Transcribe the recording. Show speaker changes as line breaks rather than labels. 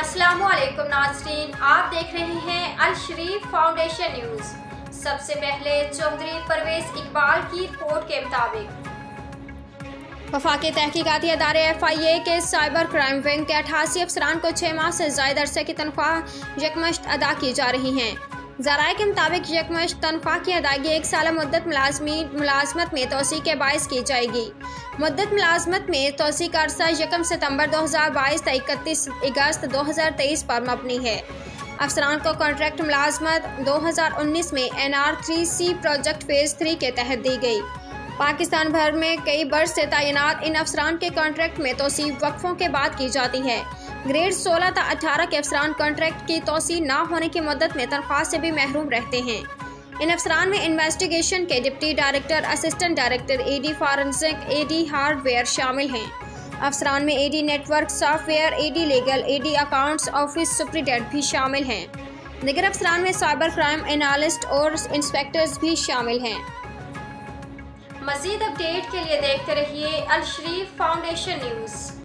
अस्सलामुअलैकुम नाज़रीन, आप देख रहे हैं अल शरीफ फाउंडेशन न्यूज़। सबसे पहले चौधरी परवेज इकबाल की रिपोर्ट के मुताबिक वफाकी तहकीकाती अदारे FIA के साइबर क्राइम विंग के 88 अफसरान को 6 माह से ज़ायद अरसे की तनख्वाह यकमश्त अदा की जा रही हैं। ज़राए के मुताबिक यकमश्त तनख्वाह की अदायगी 1 साल मुद्दत मुलाजमत में तोसी के बायस की जाएगी। मुद्दत मुलाजमत में तोसी का अरसा 1 सितंबर 2022 तक 31 अगस्त 2023 पर मबनी है। अफसरान को कॉन्ट्रैक्ट मुलाजमत 2019 में NR3C प्रोजेक्ट फेज़ 3 के तहत दी गई। पाकिस्तान भर में कई बर्स से तैनात इन अफसरान के कॉन्ट्रैक्ट में तोसी वक्फों के बाद की जाती है। ग्रेड 16 तक 18 के अफसरान कॉन्ट्रैक्ट की तोसी न होने की मुद्दत में तनख्वाह से भी महरूम रहते हैं। इन अफसरान में इन्वेस्टिगेशन के deputy director, assistant director, AD forensic, AD hardware शामिल हैं। अफसरान में AD network software, AD legal, AD accounts office superintendent भी शामिल हैं। दीगर अफसरान में साइबर क्राइम एनालिस्ट और इंस्पेक्टर्स भी शामिल हैं। मज़ीद अपडेट के लिए देखते रहिए अल शरीफ फाउंडेशन न्यूज़।